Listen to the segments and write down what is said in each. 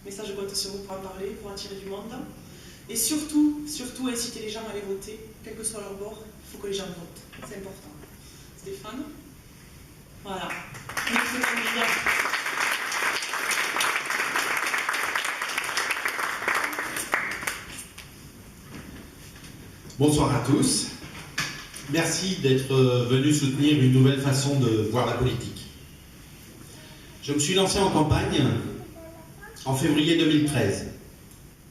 Mais ça, je compte sur vous pour en parler, pour attirer du monde. Et surtout, surtout inciter les gens à aller voter, quel que soit leur bord, il faut que les gens votent. C'est important. Stéphane? Voilà. Bonsoir à tous. Merci d'être venus soutenir une nouvelle façon de voir la politique. Je me suis lancé en campagne en février 2013.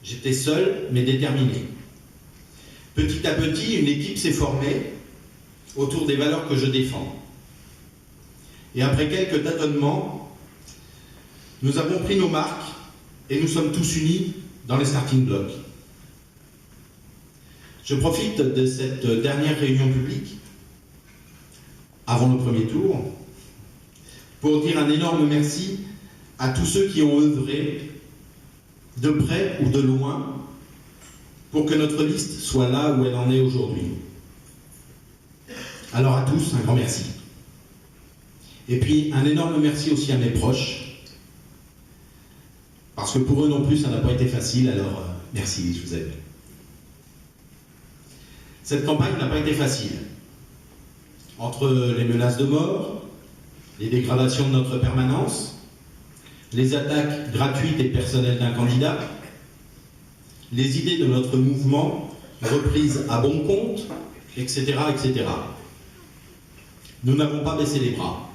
J'étais seul, mais déterminé. Petit à petit, une équipe s'est formée autour des valeurs que je défends. Et après quelques tâtonnements, nous avons pris nos marques et nous sommes tous unis dans les starting blocks. Je profite de cette dernière réunion publique, avant le premier tour, pour dire un énorme merci à tous ceux qui ont œuvré, de près ou de loin, pour que notre liste soit là où elle en est aujourd'hui. Alors à tous, un grand merci. Et puis un énorme merci aussi à mes proches, parce que pour eux non plus ça n'a pas été facile, alors merci, je vous aime. Cette campagne n'a pas été facile. Entre les menaces de mort, les dégradations de notre permanence, les attaques gratuites et personnelles d'un candidat, les idées de notre mouvement reprises à bon compte, etc., etc. Nous n'avons pas baissé les bras.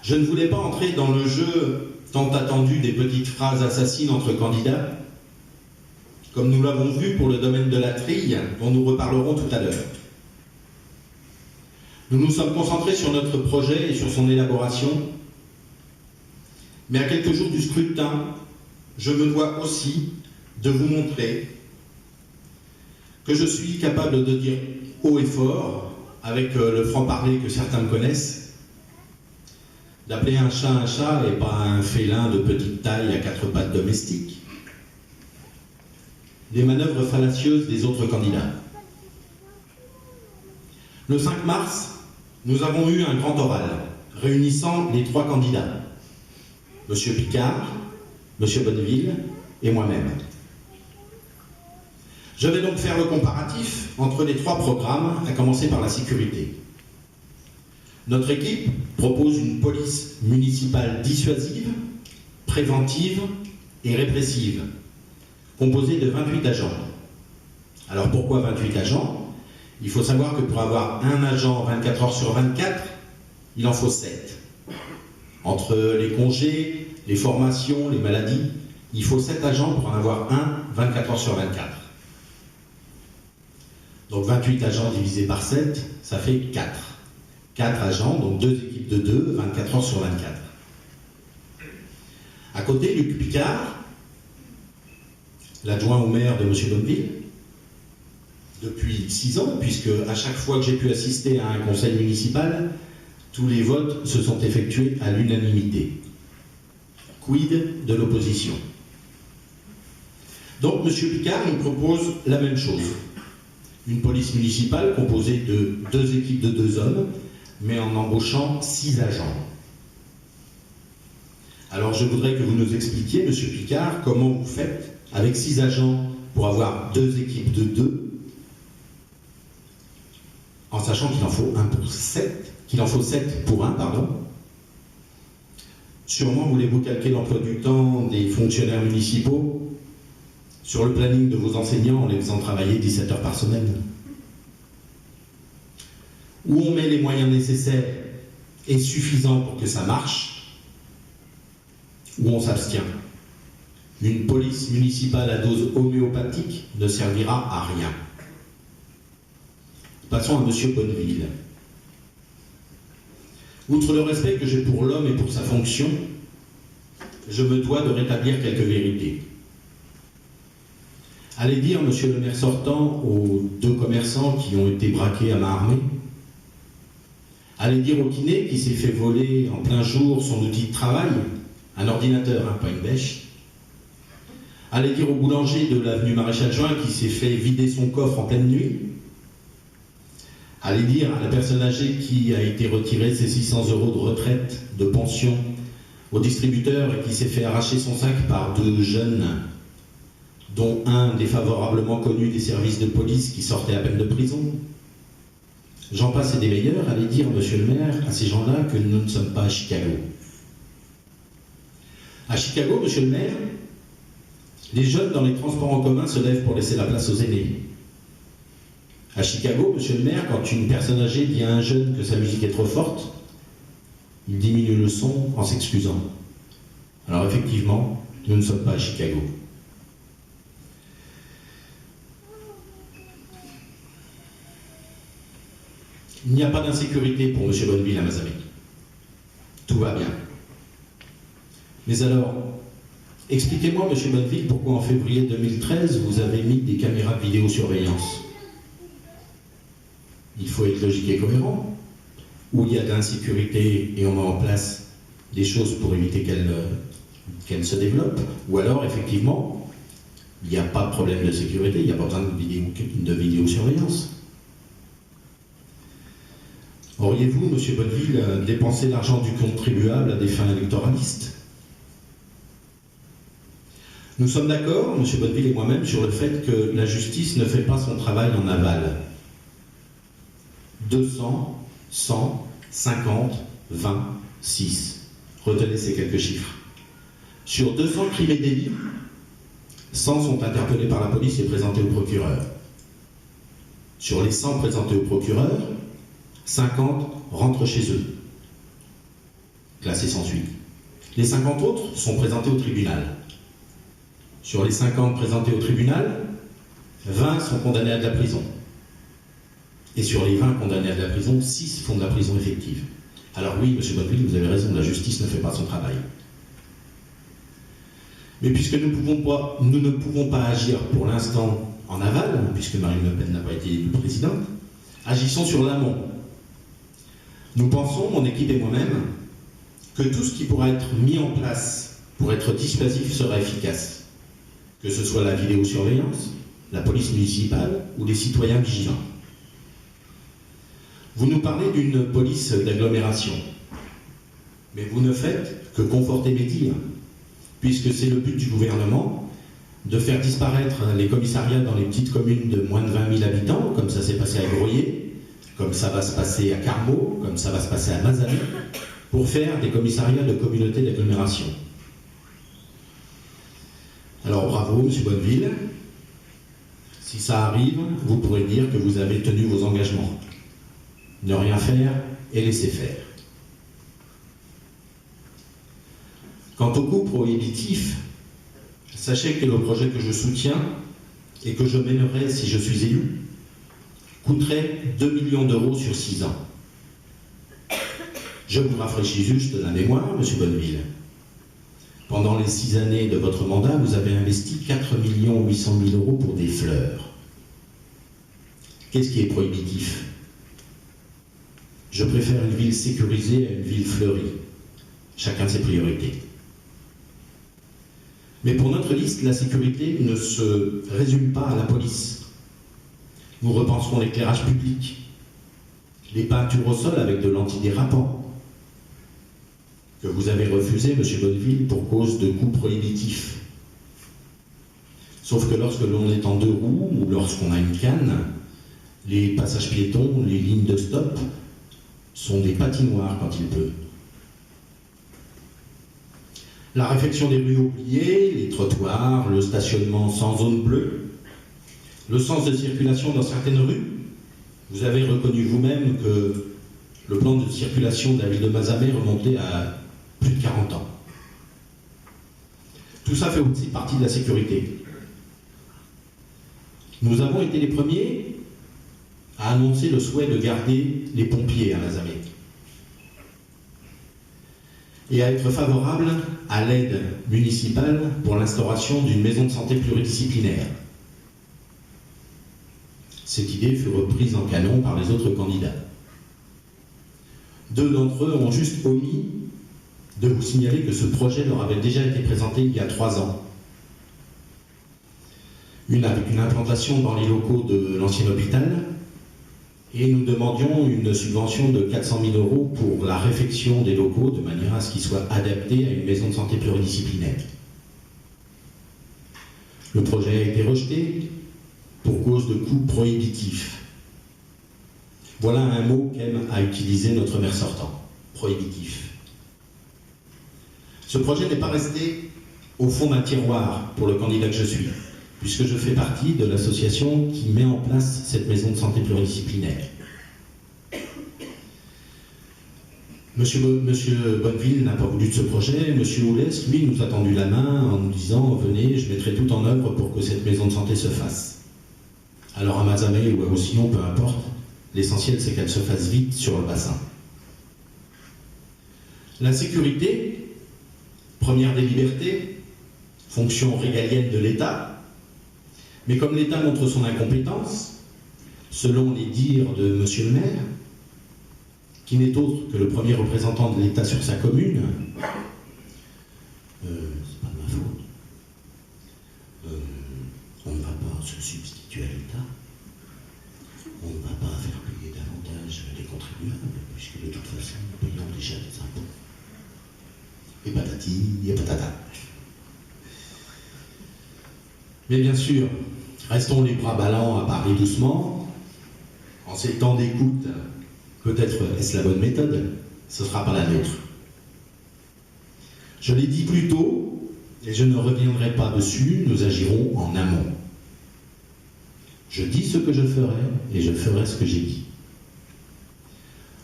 Je ne voulais pas entrer dans le jeu tant attendu des petites phrases assassines entre candidats, comme nous l'avons vu pour le domaine de la trille, dont nous reparlerons tout à l'heure. Nous nous sommes concentrés sur notre projet et sur son élaboration, mais à quelques jours du scrutin, je me dois aussi de vous montrer que je suis capable de dire haut et fort, avec le franc-parler que certains me connaissent, d'appeler un chat et pas un félin de petite taille à 4 pattes domestiques, les manœuvres fallacieuses des autres candidats. Le 5 mars, nous avons eu un grand oral, réunissant les 3 candidats, M. Picard, M. Bonneville et moi-même. Je vais donc faire le comparatif entre les 3 programmes, à commencer par la sécurité. Notre équipe propose une police municipale dissuasive, préventive et répressive, composée de 28 agents. Alors pourquoi 28 agents? Il faut savoir que pour avoir un agent 24 heures sur 24, il en faut 7. Entre les congés, les formations, les maladies, il faut 7 agents pour en avoir un 24 heures sur 24. Donc 28 agents divisé par 7, ça fait 4. 4 agents, donc 2 équipes de 2, 24 heures sur 24. À côté, Luc Picard, l'adjoint au maire de M. Bonneville, depuis 6 ans, puisque à chaque fois que j'ai pu assister à un conseil municipal, tous les votes se sont effectués à l'unanimité. Quid de l'opposition? Donc M. Picard nous propose la même chose. Une police municipale composée de 2 équipes de 2 hommes, mais en embauchant 6 agents. Alors je voudrais que vous nous expliquiez, M. Picard, comment vous faites avec 6 agents pour avoir 2 équipes de 2, en sachant qu'il en faut 7 pour 1, pardon. Sûrement voulez-vous calquer l'emploi du temps des fonctionnaires municipaux sur le planning de vos enseignants en les faisant travailler 17 heures par semaine. Où on met les moyens nécessaires et suffisants pour que ça marche, ou on s'abstient. Une police municipale à dose homéopathique ne servira à rien. Passons à M. Bonneville. Outre le respect que j'ai pour l'homme et pour sa fonction, je me dois de rétablir quelques vérités. Allez dire, monsieur le maire sortant, aux 2 commerçants qui ont été braqués à main armée, allez dire au kiné qui s'est fait voler en plein jour son outil de travail, un ordinateur, pas une bêche, allez dire au boulanger de l'avenue Maréchal Juin qui s'est fait vider son coffre en pleine nuit, allez dire à la personne âgée qui a été retirée ses 600 € de retraite, de pension, au distributeur et qui s'est fait arracher son sac par 2 jeunes, dont un défavorablement connu des services de police qui sortait à peine de prison. J'en passe et des meilleurs, allez dire, monsieur le maire, à ces gens-là que nous ne sommes pas à Chicago. À Chicago, monsieur le maire, les jeunes dans les transports en commun se lèvent pour laisser la place aux aînés. À Chicago, monsieur le maire, quand une personne âgée dit à un jeune que sa musique est trop forte, il diminue le son en s'excusant. Alors effectivement, nous ne sommes pas à Chicago. Il n'y a pas d'insécurité pour M. Bonneville à Mazamet. Tout va bien. Mais alors, expliquez-moi, M. Bonneville, pourquoi en février 2013, vous avez mis des caméras de vidéosurveillance. Il faut être logique et cohérent. Où il y a de l'insécurité et on met en place des choses pour éviter qu'elle se développe. Ou alors, effectivement, il n'y a pas de problème de sécurité, il n'y a pas besoin de vidéosurveillance. Auriez-vous, M. Bonneville, dépensé l'argent du contribuable à des fins électoralistes? Nous sommes d'accord, M. Bonneville et moi-même, sur le fait que la justice ne fait pas son travail en aval. 200, 100, 50, 20, 6. Retenez ces quelques chiffres. Sur 200 crimes et délits, 100 sont interpellés par la police et présentés au procureur. Sur les 100 présentés au procureur, 50 rentrent chez eux, classés sans suite. Les 50 autres sont présentés au tribunal. Sur les 50 présentés au tribunal, 20 sont condamnés à de la prison. Et sur les 20 condamnés à de la prison, 6 font de la prison effective. Alors oui, M. Bonneville, vous avez raison, la justice ne fait pas son travail. Mais puisque nous ne pouvons pas agir pour l'instant en aval, puisque Marine Le Pen n'a pas été élue présidente, agissons sur l'amont. Nous pensons, mon équipe et moi-même, que tout ce qui pourra être mis en place pour être dissuasif sera efficace. Que ce soit la vidéosurveillance, la police municipale ou les citoyens vigilants. Vous nous parlez d'une police d'agglomération, mais vous ne faites que conforter mes dires, puisque c'est le but du gouvernement de faire disparaître les commissariats dans les petites communes de moins de 20 000 habitants, comme ça s'est passé à Groyer, comme ça va se passer à Carmaux, comme ça va se passer à Mazamet, pour faire des commissariats de communautés d'agglomération. Alors bravo, M. Bonneville. Si ça arrive, vous pourrez dire que vous avez tenu vos engagements. Ne rien faire et laisser faire. Quant au coût prohibitif, sachez que le projet que je soutiens et que je mènerai si je suis élu coûterait 2 millions d'euros sur 6 ans. Je vous rafraîchis juste la mémoire, M. Bonneville. Pendant les 6 années de votre mandat, vous avez investi 4 800 000 euros pour des fleurs. Qu'est-ce qui est prohibitif? Je préfère une ville sécurisée à une ville fleurie. Chacun ses priorités. Mais pour notre liste, la sécurité ne se résume pas à la police. Nous repenserons l'éclairage public, les peintures au sol avec de l'antidérapant, que vous avez refusé, M. Bonneville, pour cause de coûts prohibitifs. Sauf que lorsque l'on est en 2 roues ou lorsqu'on a une canne, les passages piétons, les lignes de stop sont des patinoires quand il pleut. La réfection des rues oubliées, les trottoirs, le stationnement sans zone bleue, le sens de circulation dans certaines rues. Vous avez reconnu vous-même que le plan de circulation de la ville de Mazamet remontait à plus de 40 ans. Tout ça fait aussi partie de la sécurité. Nous avons été les premiers à annoncer le souhait de garder les pompiers à Mazamet et à être favorables à l'aide municipale pour l'instauration d'une maison de santé pluridisciplinaire. Cette idée fut reprise en canon par les autres candidats. 2 d'entre eux ont juste omis de vous signaler que ce projet leur avait déjà été présenté il y a 3 ans. Une avec une implantation dans les locaux de l'ancien hôpital et nous demandions une subvention de 400 000 € pour la réfection des locaux de manière à ce qu'ils soient adaptés à une maison de santé pluridisciplinaire. Le projet a été rejeté pour cause de coûts prohibitifs. Voilà un mot qu'aime à utiliser notre maire sortant, prohibitif. Ce projet n'est pas resté au fond d'un tiroir pour le candidat que je suis, puisque je fais partie de l'association qui met en place cette maison de santé pluridisciplinaire. Monsieur Bonneville n'a pas voulu de ce projet. Monsieur Oulès, lui, nous a tendu la main en nous disant « Venez, je mettrai tout en œuvre pour que cette maison de santé se fasse. » Alors à Mazamet ou à Roussillon, peu importe, l'essentiel c'est qu'elle se fasse vite sur le bassin. La sécurité, première des libertés, fonction régalienne de l'État, mais comme l'État montre son incompétence, selon les dires de monsieur le maire, qui n'est autre que le premier représentant de l'État sur sa commune, c'est pas de ma faute, on ne va pas se substituer à l'État, on ne va pas faire payer davantage les contribuables, puisque de toute façon, nous payons déjà des impôts. Et patati, et patata. Mais bien sûr, restons les bras ballants à parler doucement. En ces temps d'écoute, peut-être est-ce la bonne méthode, ce ne sera pas la nôtre. Je l'ai dit plus tôt, et je ne reviendrai pas dessus, nous agirons en amont. Je dis ce que je ferai, et je ferai ce que j'ai dit.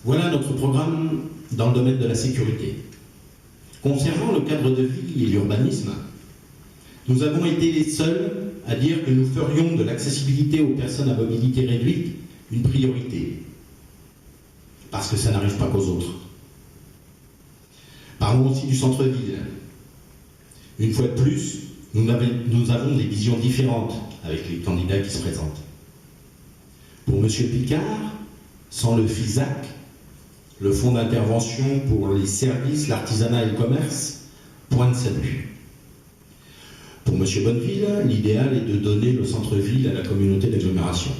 Voilà notre programme dans le domaine de la sécurité. Concernant le cadre de vie et l'urbanisme, nous avons été les seuls à dire que nous ferions de l'accessibilité aux personnes à mobilité réduite une priorité, parce que ça n'arrive pas qu'aux autres. Parlons aussi du centre-ville. Une fois de plus, nous avons des visions différentes avec les candidats qui se présentent. Pour M. Picard, sans le FISAC, le Fonds d'intervention pour les services, l'artisanat et le commerce, point de salut. Pour M. Bonneville, l'idéal est de donner le centre-ville à la communauté d'agglomération.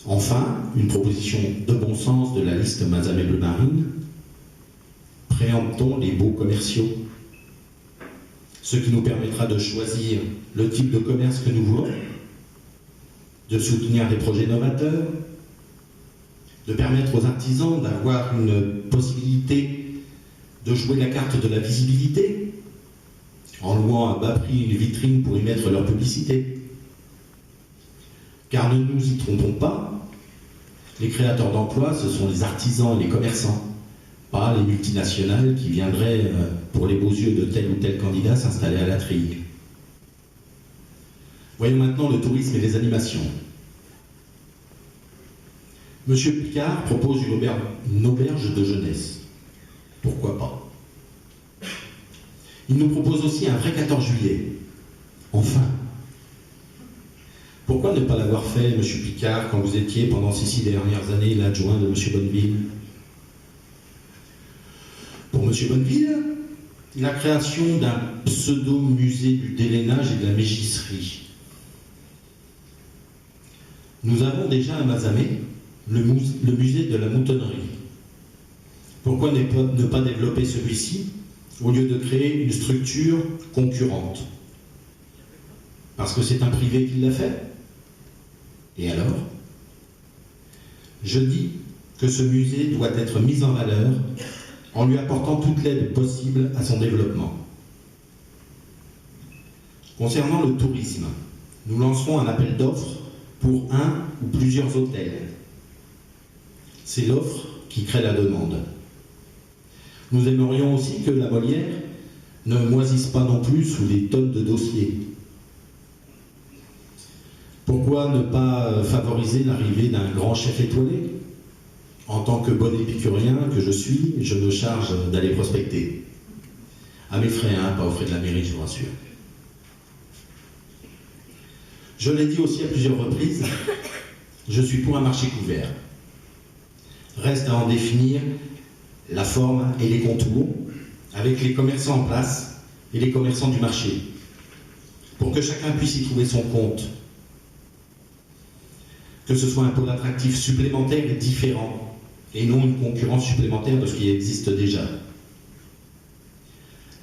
Enfin, une proposition de bon sens de la liste Mazamet-Bleu Marine. Préemptons les baux commerciaux, ce qui nous permettra de choisir le type de commerce que nous voulons, de soutenir des projets novateurs, de permettre aux artisans d'avoir une possibilité de jouer la carte de la visibilité, en louant à bas prix une vitrine pour y mettre leur publicité. Car ne nous y trompons pas, les créateurs d'emplois, ce sont les artisans et les commerçants, pas les multinationales qui viendraient, pour les beaux yeux de tel ou tel candidat, s'installer à la Trille. Voyons maintenant le tourisme et les animations. Monsieur Picard propose une auberge de jeunesse. Pourquoi pas? Il nous propose aussi un vrai 14 juillet. Enfin. Pourquoi ne pas l'avoir fait, Monsieur Picard, quand vous étiez pendant ces 6 dernières années l'adjoint de Monsieur Bonneville? Pour Monsieur Bonneville, la création d'un pseudo-musée du délainage et de la mégisserie. Nous avons déjà à Mazamet le musée de la moutonnerie. Pourquoi ne pas développer celui-ci au lieu de créer une structure concurrente? Parce que c'est un privé qui l'a fait? Et alors? Je dis que ce musée doit être mis en valeur en lui apportant toute l'aide possible à son développement. Concernant le tourisme, nous lancerons un appel d'offres pour un ou plusieurs hôtels. C'est l'offre qui crée la demande. Nous aimerions aussi que la Molière ne moisisse pas non plus sous des tonnes de dossiers. Pourquoi ne pas favoriser l'arrivée d'un grand chef étoilé? En tant que bon épicurien que je suis, je me charge d'aller prospecter. À mes frais, hein, pas aux frais de la mairie, je vous rassure. Je l'ai dit aussi à plusieurs reprises, je suis pour un marché couvert. Reste à en définir la forme et les contours, avec les commerçants en place et les commerçants du marché, pour que chacun puisse y trouver son compte. que ce soit un pôle attractif supplémentaire et différent, et non une concurrence supplémentaire de ce qui existe déjà.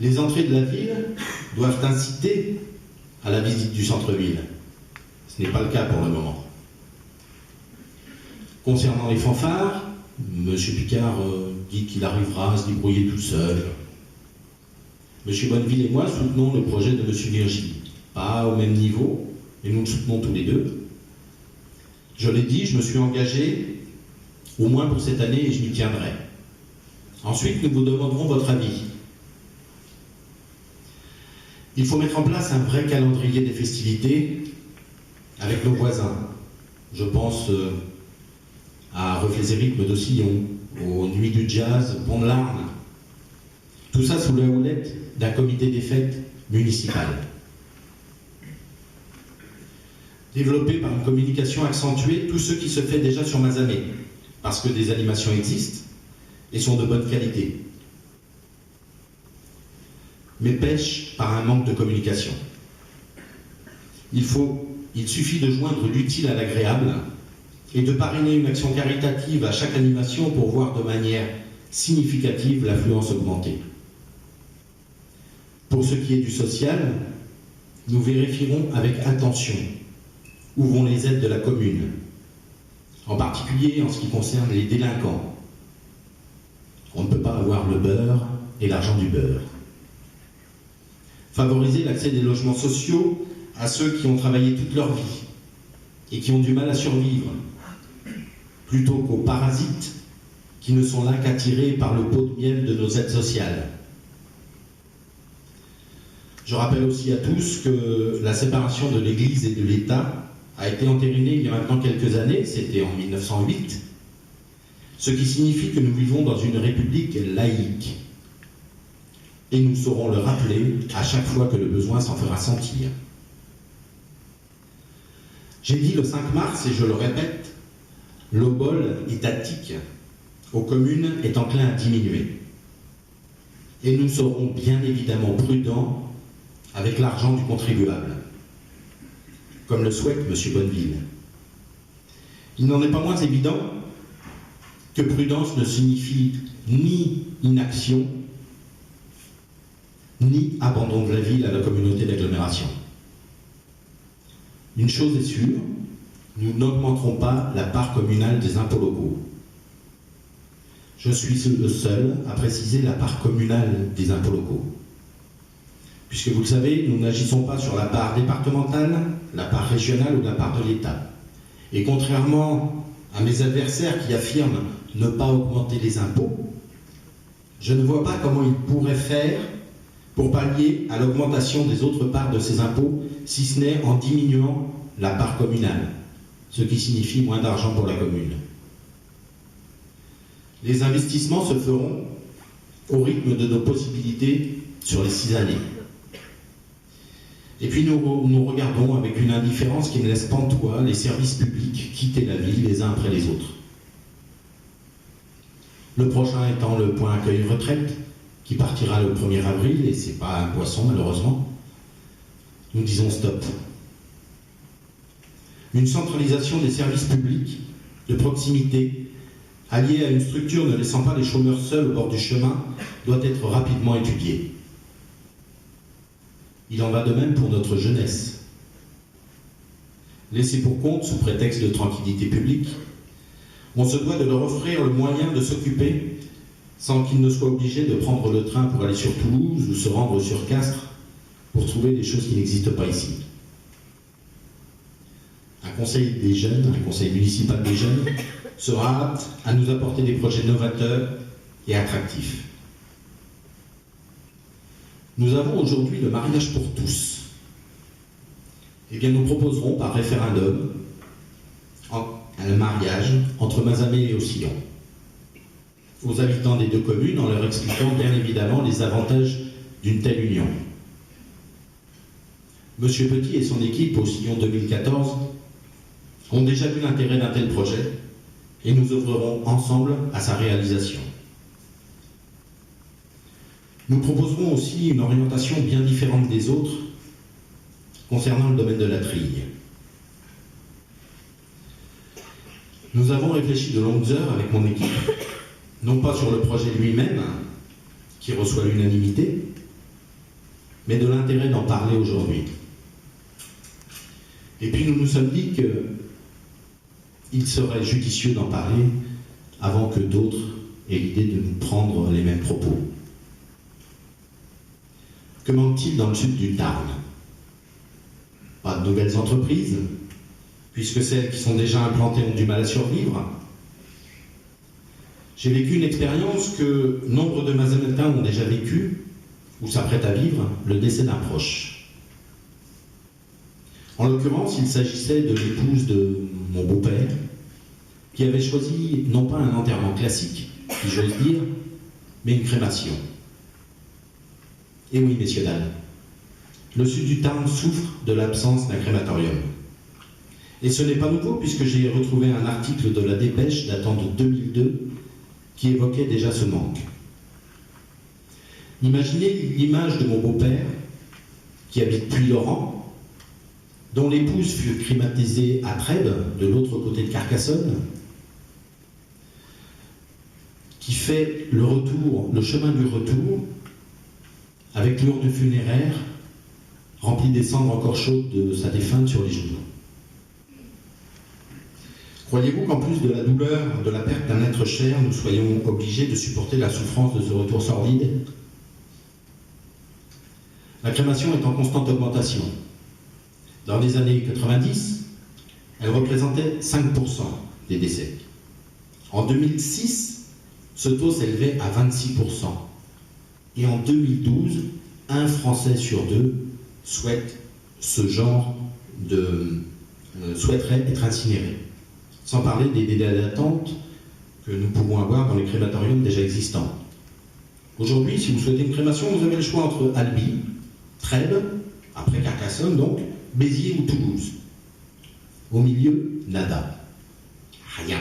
Les entrées de la ville doivent inciter à la visite du centre-ville. Ce n'est pas le cas pour le moment. Concernant les fanfares, M. Picard dit qu'il arrivera à se débrouiller tout seul. M. Bonneville et moi soutenons le projet de M. Virgile. Pas au même niveau, mais nous le soutenons tous les deux. Je l'ai dit, je me suis engagé, au moins pour cette année, et je m'y tiendrai. Ensuite, nous vous demanderons votre avis. Il faut mettre en place un vrai calendrier des festivités avec nos voisins. Je pense à Reflets et rythmes d'Ossillon, aux Nuits du Jazz, Pont de l'Arne. Tout ça sous la houlette d'un comité des fêtes municipal. Développé par une communication accentuée tout ce qui se fait déjà sur Mazamet, parce que des animations existent et sont de bonne qualité, mais pêchent par un manque de communication. Il suffit de joindre l'utile à l'agréable et de parrainer une action caritative à chaque animation pour voir de manière significative l'affluence augmenter. Pour ce qui est du social, nous vérifierons avec attention où vont les aides de la commune, en particulier en ce qui concerne les délinquants. On ne peut pas avoir le beurre et l'argent du beurre. Favoriser l'accès des logements sociaux à ceux qui ont travaillé toute leur vie et qui ont du mal à survivre, plutôt qu'aux parasites qui ne sont là qu'attirés par le pot de miel de nos aides sociales. Je rappelle aussi à tous que la séparation de l'Église et de l'État a été entérinée il y a maintenant quelques années, c'était en 1908, ce qui signifie que nous vivons dans une république laïque. Et nous saurons le rappeler à chaque fois que le besoin s'en fera sentir. J'ai dit le 5 mars, et je le répète, l'obol étatique aux communes est enclin à diminuer. Et nous serons bien évidemment prudents avec l'argent du contribuable, comme le souhaite M. Bonneville. Il n'en est pas moins évident que prudence ne signifie ni inaction, ni abandon de la ville à la communauté d'agglomération. Une chose est sûre, nous n'augmenterons pas la part communale des impôts locaux. Je suis le seul à préciser la part communale des impôts locaux. Puisque vous le savez, nous n'agissons pas sur la part départementale, la part régionale ou la part de l'État. Et contrairement à mes adversaires qui affirment ne pas augmenter les impôts, je ne vois pas comment ils pourraient faire pour pallier à l'augmentation des autres parts de ces impôts, si ce n'est en diminuant la part communale, ce qui signifie moins d'argent pour la commune. Les investissements se feront au rythme de nos possibilités sur les 6 années. Et puis nous regardons avec une indifférence qui ne laisse pantois les services publics quitter la ville les uns après les autres. Le prochain étant le point accueil retraite, qui partira le 1er avril, et c'est pas un poisson malheureusement. Nous disons stop. Une centralisation des services publics de proximité, alliée à une structure ne laissant pas les chômeurs seuls au bord du chemin, doit être rapidement étudiée. Il en va de même pour notre jeunesse. Laissés pour compte sous prétexte de tranquillité publique, on se doit de leur offrir le moyen de s'occuper sans qu'ils ne soient obligés de prendre le train pour aller sur Toulouse ou se rendre sur Castres pour trouver des choses qui n'existent pas ici. Un conseil des jeunes, un conseil municipal des jeunes, sera apte à nous apporter des projets novateurs et attractifs. Nous avons aujourd'hui le mariage pour tous. Eh bien, nous proposerons par référendum un mariage entre Mazamet et Ossillon aux habitants des 2 communes en leur expliquant bien évidemment les avantages d'une telle union. Monsieur Petit et son équipe au Ossillon 2014 ont déjà vu l'intérêt d'un tel projet et nous œuvrerons ensemble à sa réalisation. Nous proposerons aussi une orientation bien différente des autres concernant le domaine de la trille. Nous avons réfléchi de longues heures avec mon équipe, non pas sur le projet lui-même, qui reçoit l'unanimité, mais de l'intérêt d'en parler aujourd'hui. Et puis nous nous sommes dit qu'il serait judicieux d'en parler avant que d'autres aient l'idée de nous prendre les mêmes propos. Que manque-t-il dans le sud du Tarn? Pas de nouvelles entreprises, puisque celles qui sont déjà implantées ont du mal à survivre. J'ai vécu une expérience que nombre de Mazamétains ont déjà vécue, ou s'apprêtent à vivre, le décès d'un proche. En l'occurrence, il s'agissait de l'épouse de mon beau-père, qui avait choisi non pas un enterrement classique, si j'ose dire, mais une crémation. Et oui, messieurs, dames, le sud du Tarn souffre de l'absence d'un crématorium. Et ce n'est pas nouveau, puisque j'ai retrouvé un article de la Dépêche datant de 2002 qui évoquait déjà ce manque. Imaginez l'image de mon beau-père, qui habite Puylaurens, dont l'épouse fut crématisée à Trèbes, de l'autre côté de Carcassonne, qui fait le chemin du retour, avec l'urne funéraire remplie des cendres encore chaudes de sa défunte sur les genoux. Croyez-vous qu'en plus de la douleur de la perte d'un être cher, nous soyons obligés de supporter la souffrance de ce retour sordide? La crémation est en constante augmentation. Dans les années 90, elle représentait 5% des décès. En 2006, ce taux s'élevait à 26%. Et en 2012, un Français sur deux souhaiterait être incinéré. Sans parler des délais d'attente que nous pouvons avoir dans les crématoriums déjà existants. Aujourd'hui, si vous souhaitez une crémation, vous avez le choix entre Albi, Trèbes, après Carcassonne donc, Béziers ou Toulouse. Au milieu, nada. Rien.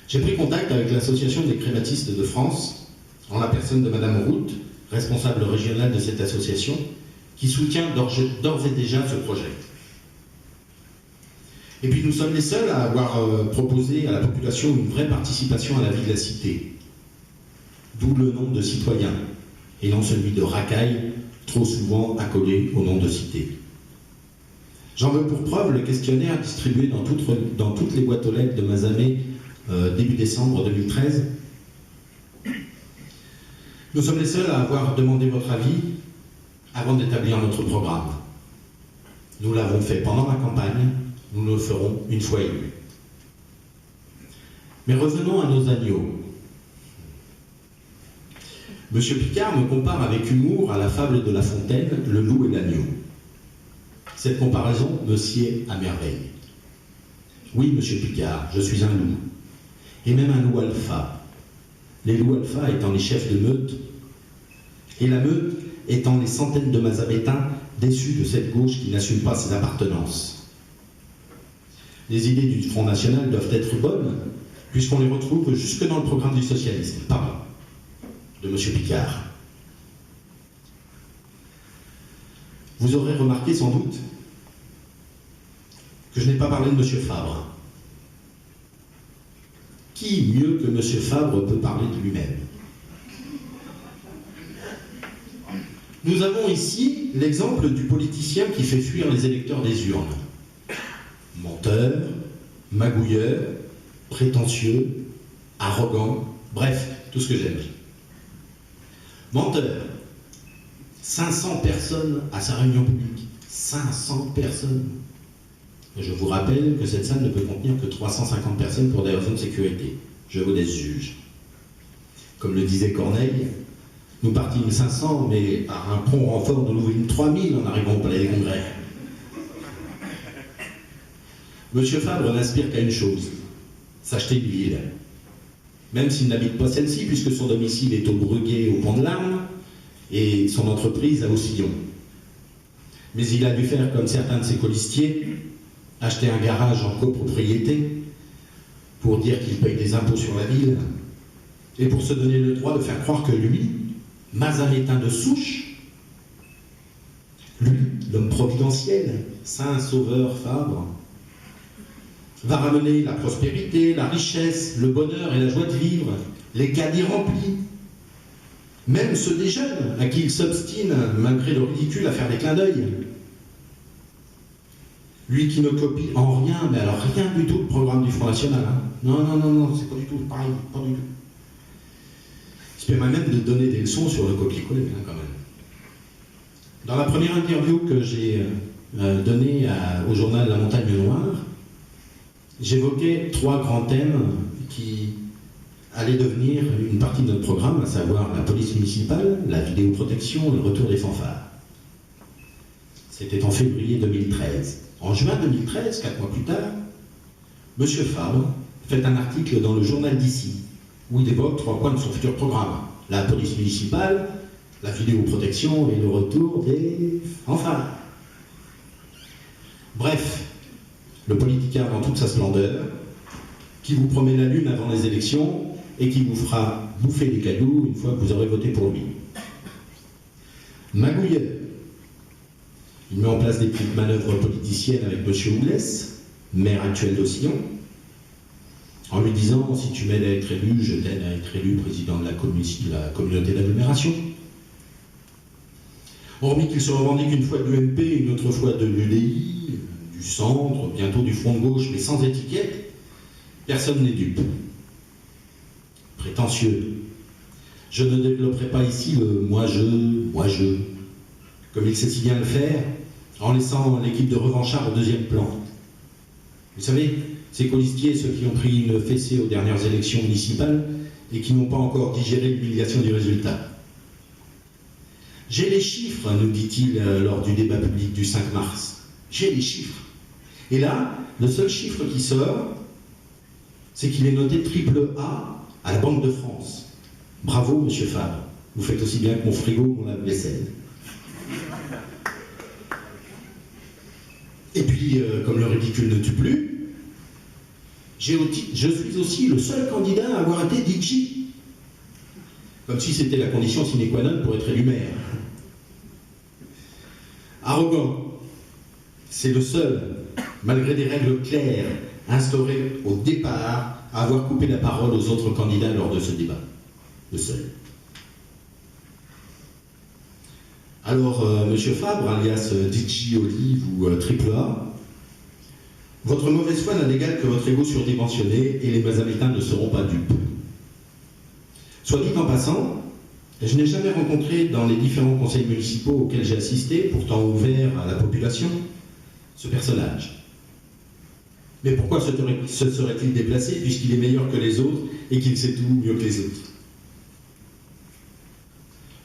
J'ai pris contact avec l'Association des crématistes de France, en la personne de Madame Route, responsable régionale de cette association, qui soutient d'ores et déjà ce projet. Et puis nous sommes les seuls à avoir proposé à la population une vraie participation à la vie de la cité. D'où le nom de citoyen, et non celui de racaille, trop souvent accolé au nom de cité. J'en veux pour preuve le questionnaire distribué dans toutes les boîtes aux lettres de Mazamet début décembre 2013. Nous sommes les seuls à avoir demandé votre avis avant d'établir notre programme. Nous l'avons fait pendant la campagne, nous le ferons une fois élus. Mais revenons à nos agneaux. Monsieur Picard me compare avec humour à la fable de La Fontaine, le loup et l'agneau. Cette comparaison me sied à merveille. Oui, monsieur Picard, je suis un loup, et même un loup alpha. Les loups alpha étant les chefs de meute, et la meute étant les centaines de Mazamétains déçus de cette gauche qui n'assume pas ses appartenances. Les idées du Front National doivent être bonnes, puisqu'on les retrouve jusque dans le programme du socialisme, pardon, de M. Picard. Vous aurez remarqué sans doute que je n'ai pas parlé de M. Fabre. Qui mieux que M. Fabre peut parler de lui-même? Nous avons ici l'exemple du politicien qui fait fuir les électeurs des urnes. Menteur, magouilleur, prétentieux, arrogant, bref, tout ce que j'aime. Menteur. 500 personnes à sa réunion publique. 500 personnes. Je vous rappelle que cette salle ne peut contenir que 350 personnes pour des raisons de sécurité. Je vous laisse juge. Comme le disait Corneille, nous partîmes 500, mais par un prompt renfort, nous vîmes 3000 en arrivant au Palais des Congrès. Monsieur Fabre n'aspire qu'à une chose, s'acheter une ville. Même s'il n'habite pas celle-ci, puisque son domicile est au Bruguet, au Pont de l'Arme, et son entreprise à Haussillon. Mais il a dû faire comme certains de ses colistiers, acheter un garage en copropriété, pour dire qu'il paye des impôts sur la ville, et pour se donner le droit de faire croire que lui, Mazamétain de souche, lui, l'homme providentiel, saint sauveur Fabre, va ramener la prospérité, la richesse, le bonheur et la joie de vivre, les caddies remplis, même ceux des jeunes à qui il s'obstine, malgré le ridicule, à faire des clins d'œil. Lui qui ne copie en rien, mais alors rien du tout le programme du Front National. Hein. Non, c'est pas du tout pareil, pas du tout. Il se permet même de donner des leçons sur le copier-coller, hein, quand même. Dans la première interview que j'ai donnée au journal La Montagne Noire, j'évoquais 3 grands thèmes qui allaient devenir une partie de notre programme, à savoir la police municipale, la vidéoprotection et le retour des fanfares. C'était en février 2013. En juin 2013, 4 mois plus tard, M. Fabre fait un article dans le journal d'ici, où il évoque 3 points de son futur programme. La police municipale, la vidéoprotection et le retour des fanfares. Bref, le politicard dans toute sa splendeur, qui vous promet la lune avant les élections et qui vous fera bouffer des cailloux une fois que vous aurez voté pour lui. Magouilleur. Il met en place des petites manœuvres politiciennes avec M. Oulès, maire actuel d'Ossillon, en lui disant « si tu m'aides à être élu, je t'aide à être élu président de la communauté d'agglomération ». Hormis qu'il se revendique une fois de l'UMP, une autre fois de l'UDI, du centre, bientôt du Front de gauche, mais sans étiquette, personne n'est dupe. Prétentieux. Je ne développerai pas ici le moi-je, comme il sait si bien le faire, en laissant l'équipe de revanchards au deuxième plan. Vous savez, ces colistiers, ceux qui ont pris une fessée aux dernières élections municipales et qui n'ont pas encore digéré l'humiliation du résultat. J'ai les chiffres, nous dit-il lors du débat public du 5 mars. J'ai les chiffres. Et là, le seul chiffre qui sort, c'est qu'il est noté AAA à la Banque de France. Bravo, monsieur Fabre. Vous faites aussi bien que mon frigo ou mon lave-vaisselle. Et puis, comme le ridicule ne tue plus, je suis aussi le seul candidat à avoir été DJ. Comme si c'était la condition sine qua non pour être élu maire. Arrogant, c'est le seul, malgré des règles claires instaurées au départ, à avoir coupé la parole aux autres candidats lors de ce débat. Le seul. Alors, monsieur Fabre, alias DJ Olive ou AAA, votre mauvaise foi n'a d'égal que votre ego surdimensionné et les Mazamétains ne seront pas dupes. Soit dit en passant, je n'ai jamais rencontré dans les différents conseils municipaux auxquels j'ai assisté, pourtant ouverts à la population, ce personnage. Mais pourquoi se serait-il déplacé puisqu'il est meilleur que les autres et qu'il sait tout mieux que les autres?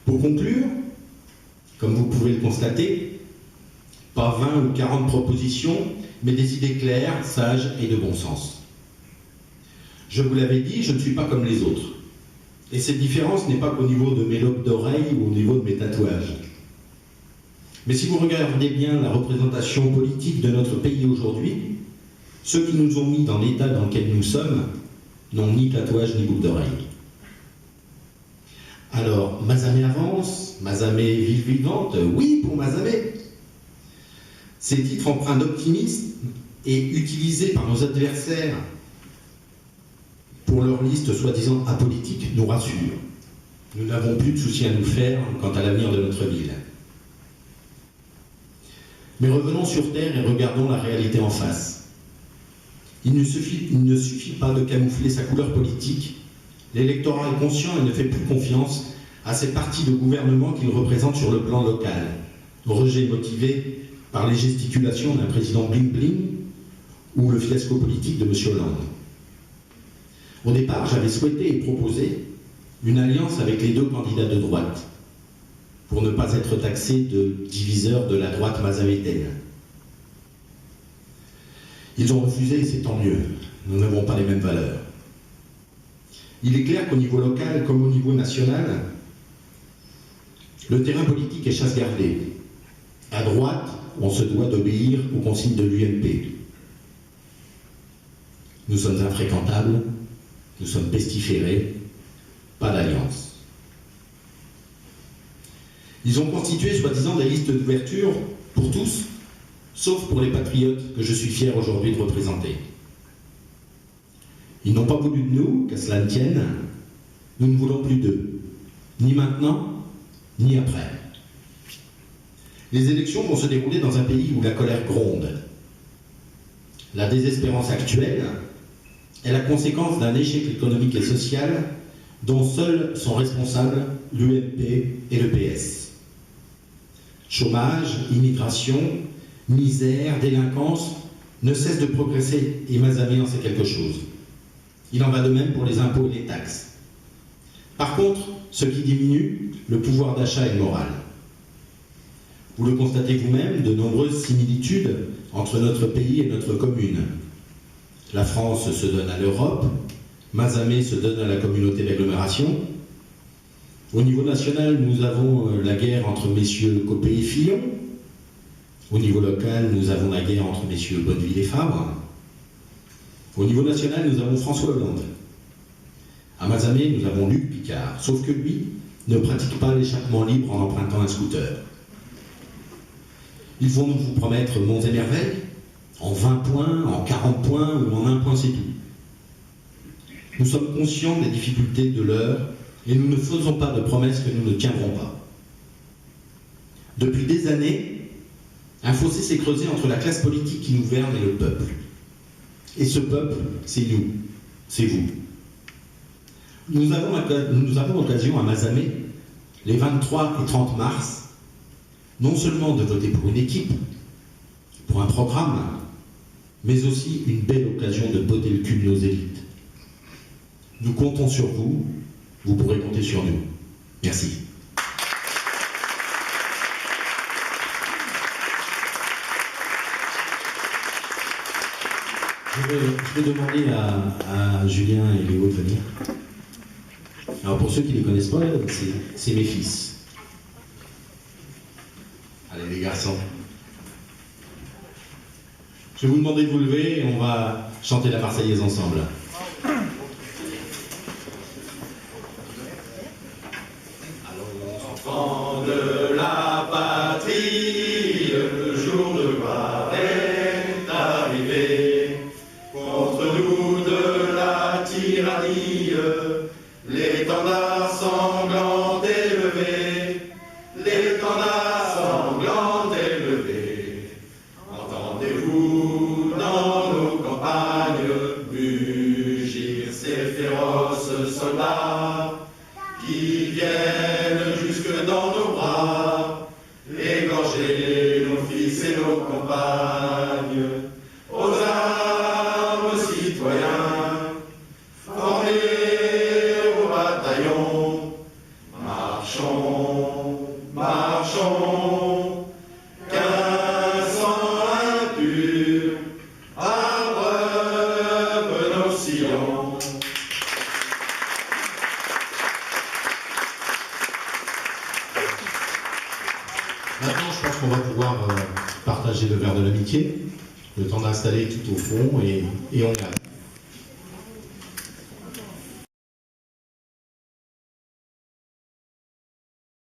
Pour conclure, comme vous pouvez le constater, pas 20 ou 40 propositions, mais des idées claires, sages et de bon sens. Je vous l'avais dit, je ne suis pas comme les autres. Et cette différence n'est pas qu'au niveau de mes lobes d'oreilles ou au niveau de mes tatouages. Mais si vous regardez bien la représentation politique de notre pays aujourd'hui, ceux qui nous ont mis dans l'état dans lequel nous sommes n'ont ni tatouage ni boucle d'oreille. Alors, Mazamet avance, Mazamet ville vivante, oui pour Mazamet. Ces titres empreints d'optimisme et utilisés par nos adversaires pour leur liste soi-disant apolitique nous rassurent. Nous n'avons plus de soucis à nous faire quant à l'avenir de notre ville. Mais revenons sur terre et regardons la réalité en face. Il ne suffit pas de camoufler sa couleur politique. L'électorat est conscient et ne fait plus confiance à ces partis de gouvernement qu'il représente sur le plan local. Rejet motivé par les gesticulations d'un président bling-bling ou le fiasco politique de M. Hollande. Au départ, j'avais souhaité et proposé une alliance avec les 2 candidats de droite, pour ne pas être taxé de diviseur de la droite mazamétaine. Ils ont refusé, c'est tant mieux. Nous n'avons pas les mêmes valeurs. Il est clair qu'au niveau local comme au niveau national, le terrain politique est chasse gardée. À droite, on se doit d'obéir aux consignes de l'UMP. Nous sommes infréquentables, nous sommes pestiférés, pas d'alliance. Ils ont constitué, soi-disant, des listes d'ouverture pour tous, sauf pour les patriotes que je suis fier aujourd'hui de représenter. Ils n'ont pas voulu de nous, qu'à cela ne tienne. Nous ne voulons plus d'eux, ni maintenant, ni après. Les élections vont se dérouler dans un pays où la colère gronde. La désespérance actuelle est la conséquence d'un échec économique et social dont seuls sont responsables l'UMP et le PS. Chômage, immigration, misère, délinquance ne cessent de progresser et Mazamet en sait quelque chose. Il en va de même pour les impôts et les taxes. Par contre, ce qui diminue, le pouvoir d'achat et le moral. Vous le constatez vous-même, de nombreuses similitudes entre notre pays et notre commune. La France se donne à l'Europe, Mazamet se donne à la communauté d'agglomération. Au niveau national, nous avons la guerre entre messieurs Copé et Fillon. Au niveau local, nous avons la guerre entre messieurs Bonneville et Fabre. Au niveau national, nous avons François Hollande. À Mazamet, nous avons Luc Picard, sauf que lui ne pratique pas l'échappement libre en empruntant un scooter. Ils vont nous vous promettre monts et merveilles, en 20 points, en 40 points ou en 1 point c'est tout. Nous sommes conscients des difficultés de l'heure et nous ne faisons pas de promesses que nous ne tiendrons pas. Depuis des années, un fossé s'est creusé entre la classe politique qui nous gouverne et le peuple. Et ce peuple, c'est nous, c'est vous. Nous avons l'occasion à Mazamet, les 23 et 30 mars, non seulement de voter pour une équipe, pour un programme, mais aussi une belle occasion de botter le cul de nos élites. Nous comptons sur vous, vous pourrez compter sur nous. Merci. Je vais demander à Julien et Léo de venir. Alors pour ceux qui ne les connaissent pas, c'est mes fils. Allez les garçons. Je vais vous demander de vous lever et on va chanter la Marseillaise ensemble. Allons enfants de la patrie, le jour de gloire est arrivé. Contre nous de la tyrannie, l'étendard sanglant élevé, l'étendard sanglant élevé. Entendez-vous dans nos campagnes mugir ces féroces soldats qui viennent jusque dans nos bras, égorger nos fils et nos compagnes. Aux armes citoyens, formés au bataillon, marchons, marchons, qu'un sang impur abreuve nos sillons. Maintenant, je pense qu'on va pouvoir partager le verre de l'amitié, le temps d'installer tout au fond et on est à